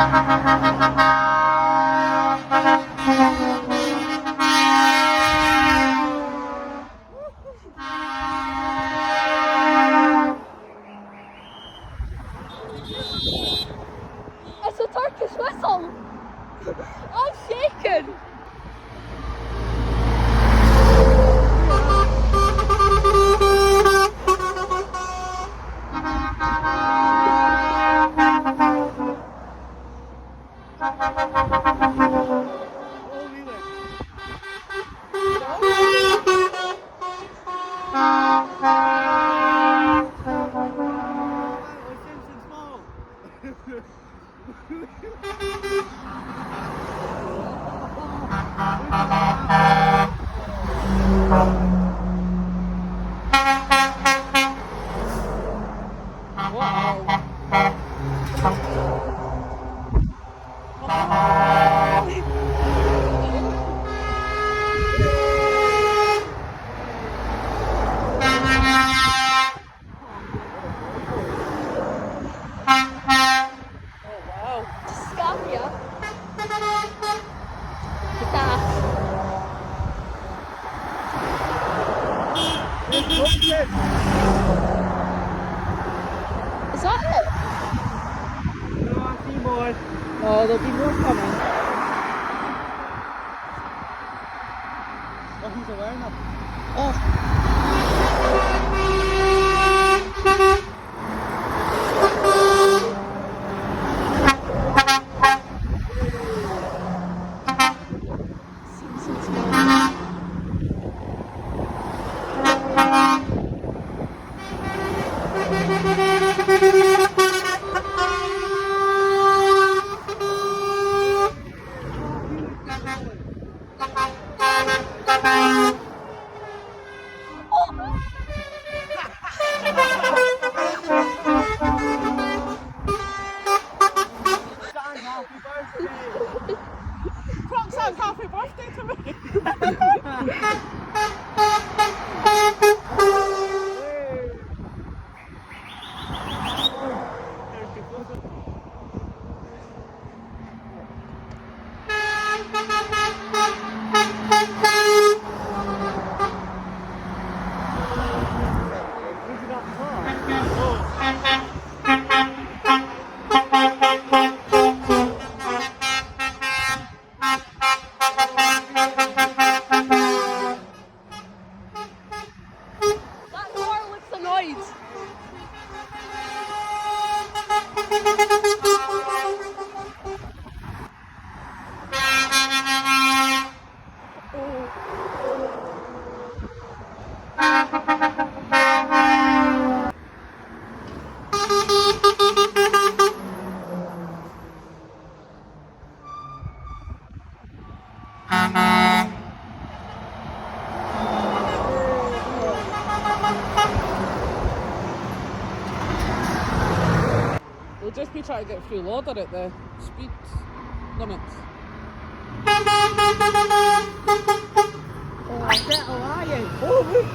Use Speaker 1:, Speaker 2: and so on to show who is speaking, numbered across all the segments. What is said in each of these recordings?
Speaker 1: It's a Turkish whistle! I'm shaking! Is that it?
Speaker 2: No, I see more. Oh, there'll be more coming. Oh, he's aware now.
Speaker 1: Oh.
Speaker 2: Happy birthday to me!
Speaker 3: We'll just be trying to get through Lauder at the speed limits.
Speaker 2: Oh, I set a lion! Oh, look!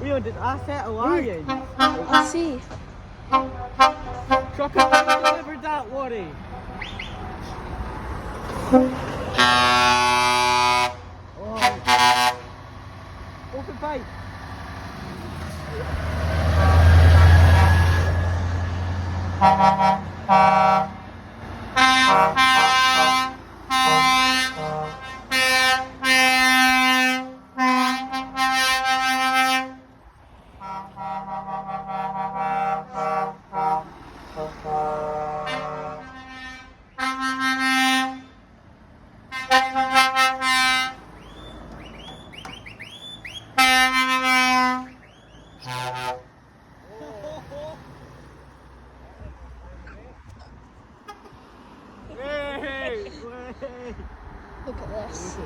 Speaker 2: Leon, did I set a lion?
Speaker 1: I see.
Speaker 2: Trucker delivered that, Worry! Oh. Open pipe!
Speaker 1: Look at this.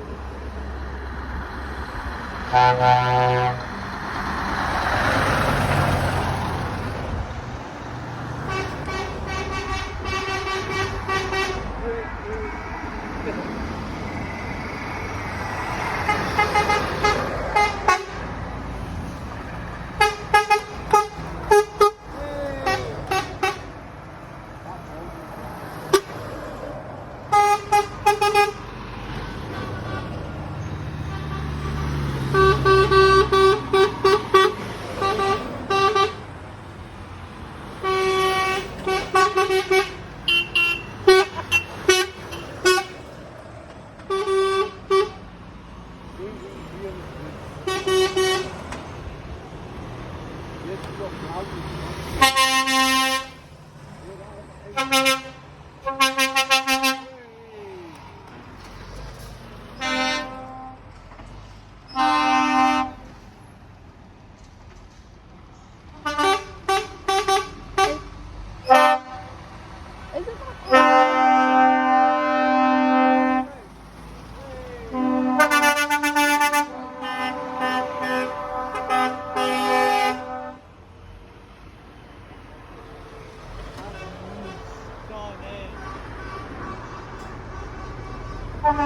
Speaker 3: There's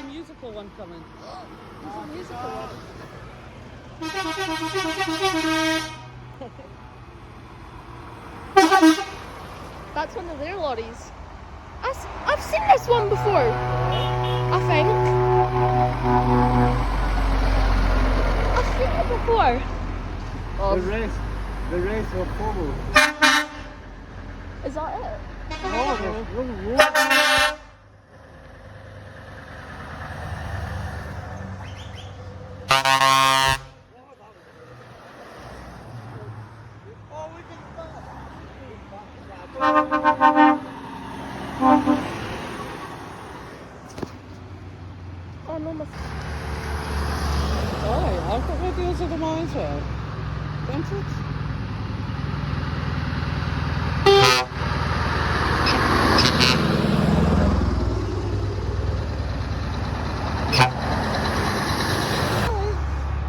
Speaker 3: a musical one coming.
Speaker 1: There's a musical one. That's one of their lorries. I've seen this one before, I think. I've seen it before.
Speaker 2: The race of polo.
Speaker 1: Is that it? Oh no, my.
Speaker 3: Alright, I've got videos of them all as well. Vintage.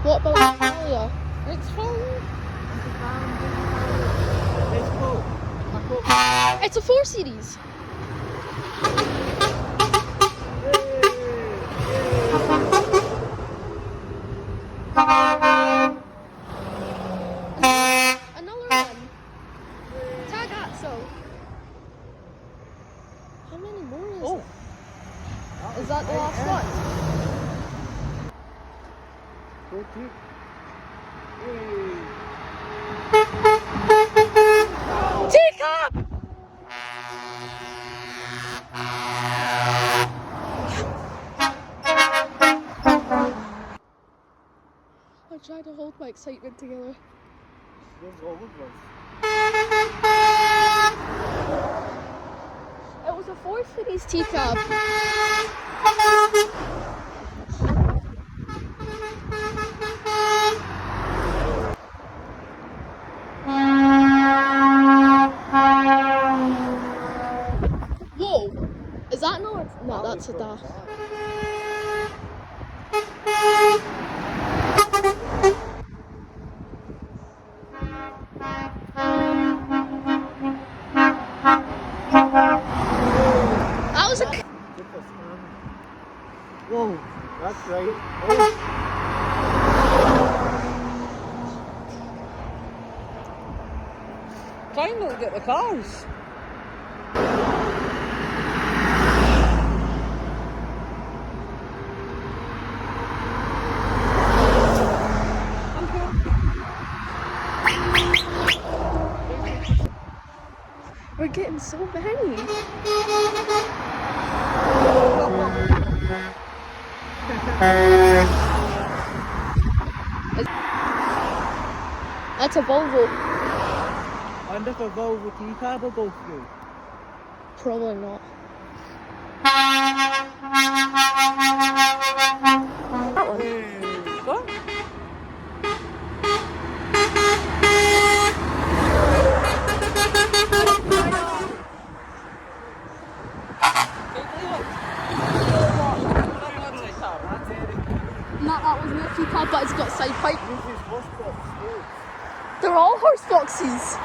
Speaker 1: What about Australia?
Speaker 3: It's fine.
Speaker 1: It's a 4 Series. Another one. Tag Axo. How many more is
Speaker 3: Oh.
Speaker 1: it? Is that the last one? Teacup! I tried to hold my excitement together. It was a 4 Series teacup. Whoa! Is that another? No, that's a dash. That was a.
Speaker 2: Whoa, that's right.
Speaker 3: Trying not to get the cars.
Speaker 1: We're getting so many. That's a Volvo.
Speaker 2: I wonder if a Volvo teacup will go through.
Speaker 1: Probably not. That one.
Speaker 3: What?
Speaker 1: Not that wasn't a teacup, but it's got side pipe.
Speaker 2: This is horse box.
Speaker 1: They're all horse boxes.